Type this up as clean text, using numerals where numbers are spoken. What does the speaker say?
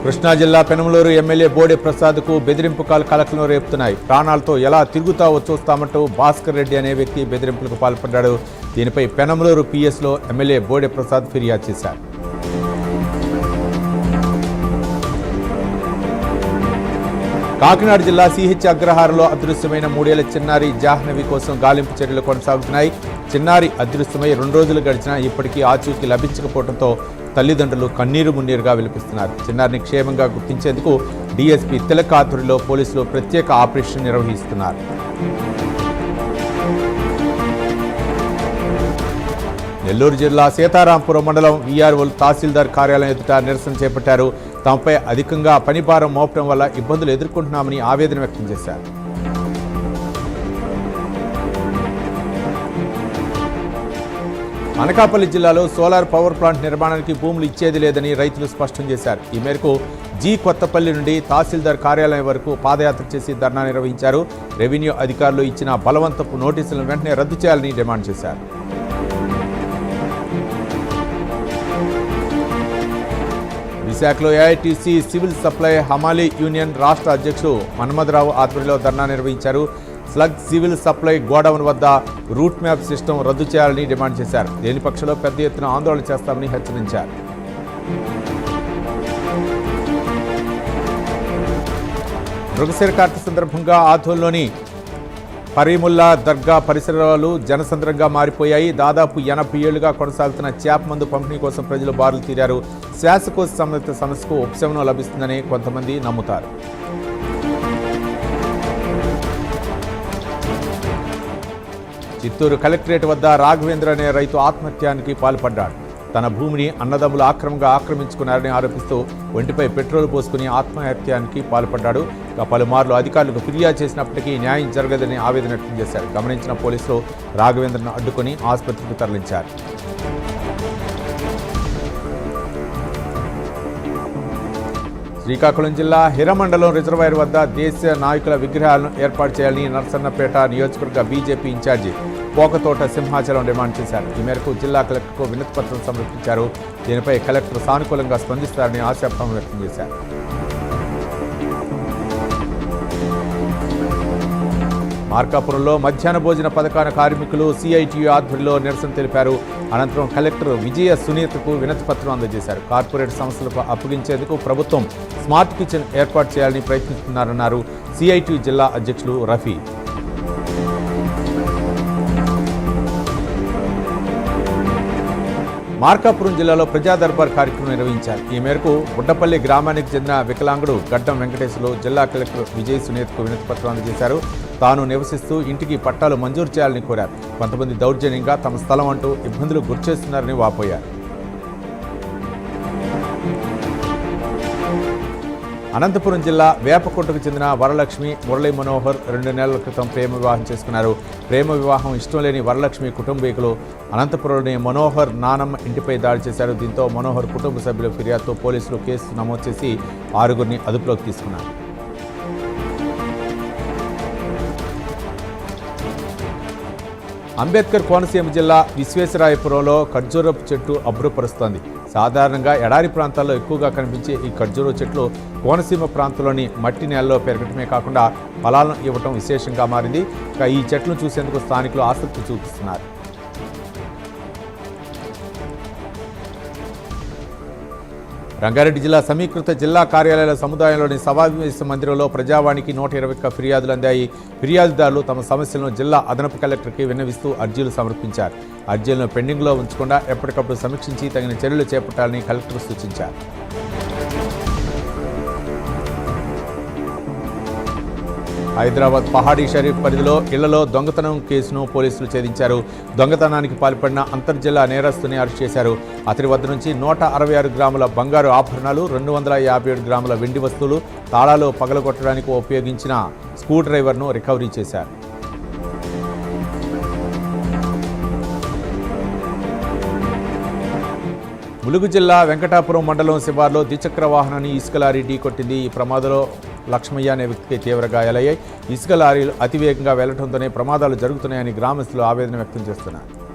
కృష్ణా జిల్లా పెనమలూరు ఎమ్మెల్యే బోడే ప్రసాద్కు బెదిరింపు కాల్ కలకలం రేపుతున్నాయి. ప్రాణాలతో ఎలా తిరుగుతావో చూస్తామంటూ భాస్కర్ రెడ్డి అనే వ్యక్తి బెదిరింపులకు పాల్పడ్డాడు. దీనిపై పెనమలూరు పిఎస్లో ఎమ్మెల్యే బోడే ప్రసాద్ ఫిర్యాదు చేశారు. కాకినాడ జిల్లా సిహెచ్ అగ్రహారంలో అదృశ్యమైన 3 ఏళ్ల చిన్నారి జాహ్నవి కోసం గాలింపు చర్యలు కొనసాగుతున్నాయి. చిన్నారి అదృశ్యమై 2 రోజులు గడిచినా ఇప్పటికీ ఆచూకీ లభించకపోవడంతో తల్లిదండ్రులు కన్నీరు మున్నీరుగా విలపిస్తున్నారు. చిన్నారిని క్షేమంగా గుర్తించేందుకు డీఎస్పీ తిలక్ ఆధ్వర్యంలో పోలీసులు ప్రత్యేక ఆపరేషన్ నిర్వహిస్తున్నారు. నెల్లూరు జిల్లా సీతారాంపురం మండలం వీఆర్ఓలు తహసీల్దార్ కార్యాలయం ఎదుట నిరసన చేపట్టారు. తమపై అధికంగా పనిభారం మోపడం వల్ల ఇబ్బందులు ఎదుర్కొంటున్నామని ఆవేదన వ్యక్తం చేశారు. అనకాపల్లి జిల్లాలో సోలార్ పవర్ ప్లాంట్ నిర్మాణానికి భూములు ఇచ్చేది లేదని రైతులు స్పష్టం చేశారు. ఈ మేరకు జీ కొత్తపల్లి నుండి తహసీల్దార్ కార్యాలయం వరకు పాదయాత్ర చేసి ధర్నా నిర్వహించారు. రెవెన్యూ అధికారులు ఇచ్చిన బలవంతపు నోటీసులను వెంటనే రద్దు చేయాలని డిమాండ్ చేశారు. విశాఖలో ఏఐటీసీ సివిల్ సప్లై హమాలీ యూనియన్ రాష్ట్ర అధ్యక్షుడు మన్మథరావు ఆధ్వర్యంలో ధర్నా నిర్వహించారు. స్లగ్ సివిల్ సప్లై గోడౌన్ వద్ద రూట్ మ్యాప్ సిస్టమ్ రద్దు చేయాలని డిమాండ్ చేశారు. లేని పక్షంలో పెద్ద ఎత్తున ఆందోళన చేస్తామని హెచ్చరించారు. మృగశిర కార్తె సందర్భంగా ఆథోల్లోని పరీముల్లా దర్గా పరిసరాలు జనసంద్రంగా మారిపోయాయి. దాదాపు 80 ఏళ్లుగా కొనసాగుతున్న చేప మందు పంపిణీ కోసం ప్రజలు బారులు తీరారు. శ్వాసకోశ సంబంధిత సమస్యకు ఉపశమనం లభిస్తుందని కొంతమంది నమ్ముతారు. చిత్తూరు కలెక్టరేట్ వద్ద రాఘవేంద్ర అనే రైతు ఆత్మహత్యానికి పాల్పడ్డాడు. తన భూమిని అన్నదమ్ములు ఆక్రమంగా ఆక్రమించుకున్నారని ఆరోపిస్తూ ఒంటిపై పెట్రోల్ పోసుకుని ఆత్మహత్యానికి పాల్పడ్డాడు. పలుమార్లు అధికారులకు ఫిర్యాదు చేసినప్పటికీ న్యాయం జరగదని ఆవేదన వ్యక్తం చేశారు. గమనించిన పోలీసులు రాఘవేంద్రను అడ్డుకొని ఆసుపత్రికి తరలించారు. శ్రీకాకుళం జిల్లా హిరమండలం రిజర్వాయర్ వద్ద దేశ నాయకుల విగ్రహాలను ఏర్పాటు చేయాలని నర్సన్నపేట నియోజకవర్గ బీజేపీ ఇన్ఛార్జి పోకతోట సింహాచలం డిమాండ్ చేశారు. ఈ మేరకు జిల్లా కలెక్టర్కు వినతిపత్రం సమర్పించారు. దీనిపై కలెక్టర్ సానుకూలంగా స్పందిస్తారని ఆశాభావం వ్యక్తం చేశారు. మార్కాపురంలో మధ్యాహ్న భోజన పథకాల కార్మికులు సిఐటియు ఆధ్వర్యంలో నిరసన తెలిపారు. అనంతరం కలెక్టర్ విజయ సునీతకు వినతిపత్రం అందజేశారు. కార్పొరేట్ సంస్థలకు అప్పగించేందుకు ప్రభుత్వం స్మార్ట్ కిచెన్ ఏర్పాటు చేయాలని ప్రయత్నిస్తున్నారన్నారు సిఐటియు జిల్లా అధ్యక్షులు రఫీ. మార్కాపురం జిల్లాలో ప్రజా దర్బార్ కార్యక్రమం నిర్వహించారు. ఈ మేరకు గుడ్డపల్లి గ్రామానికి చెందిన వికలాంగుడు గడ్డం వెంకటేశ్వర్లు జిల్లా కలెక్టర్ విజయ్ సునీత్కు వినతిపత్రం అందజేశారు. తాను నివసిస్తూ ఇంటికి పట్టాలు మంజూరు చేయాలని కోరారు. కొంతమంది దౌర్జన్యంగా తమ స్థలం అంటూ ఇబ్బందులు గురిచేస్తున్నారని వాపోయారు. అనంతపురం జిల్లా వేపకొండకు చెందిన వరలక్ష్మి మురళీ మనోహర్ 2 నెలల క్రితం ప్రేమ వివాహం చేసుకున్నారు. ప్రేమ వివాహం ఇష్టం లేని వరలక్ష్మి కుటుంబీకులు అనంతపురంలోని మనోహర్ నానమ్మ ఇంటిపై దాడి చేశారు. దీంతో మనోహర్ కుటుంబ సభ్యుల ఫిర్యాదుతో పోలీసులు కేసు నమోదు చేసి 6గురిని అదుపులోకి తీసుకున్నారు. అంబేద్కర్ కోనసీమ జిల్లా విశ్వేశ్వరాయపురంలో ఖర్జూరపు చెట్టు అబ్బురపరుస్తోంది. సాధారణంగా ఎడారి ప్రాంతాల్లో ఎక్కువగా కనిపించే ఈ ఖర్జూర చెట్లు కోనసీమ ప్రాంతంలోని మట్టి నేలలో పెరగటమే కాకుండా ఫలాలను ఇవ్వటం విశేషంగా మారింది. ఇక ఈ చెట్లను చూసేందుకు స్థానికులు ఆసక్తి చూపిస్తున్నారు. రంగారెడ్డి జిల్లా సమీకృత జిల్లా కార్యాలయాల సముదాయంలోని సమావేశ మందిరంలో ప్రజావాణికి 121 ఫిర్యాదులు అందాయి. ఫిర్యాదుదారులు తమ సమస్యలను జిల్లా అదనపు కలెక్టర్కి విన్నవిస్తూ అర్జీలు సమర్పించారు. అర్జీలను పెండింగ్లో ఉంచకుండా ఎప్పటికప్పుడు సమీక్షించి తగిన చర్యలు చేపట్టాలని కలెక్టర్ సూచించారు. హైదరాబాద్ పహాడీ షరీఫ్ పరిధిలో ఇళ్లలో దొంగతనం కేసును పోలీసులు ఛేదించారు. దొంగతనానికి పాల్పడిన అంతర్జిల్లా నేరస్తుని అరెస్ట్ చేశారు. అతని వద్ద నుంచి 166 గ్రాముల బంగారు ఆభరణాలు, 257 గ్రాముల వెండి వస్తువులు, తాళాలు పగలగొట్టడానికి ఉపయోగించిన స్క్రూ డ్రైవర్ను రికవరీ చేశారు. ములుగు జిల్లా వెంకటాపురం మండలం శివార్లో ద్విచక్ర వాహనాన్ని ఇసుక లారీ ఢీకొట్టింది. ఈ ప్రమాదంలో లక్ష్మయ్య అనే వ్యక్తికి తీవ్ర గాయాలయ్యాయి. ఇసుక లారీలు అతివేగంగా వెళ్లడంతోనే ప్రమాదాలు జరుగుతున్నాయని గ్రామస్తులు ఆవేదన వ్యక్తం చేస్తున్నారు.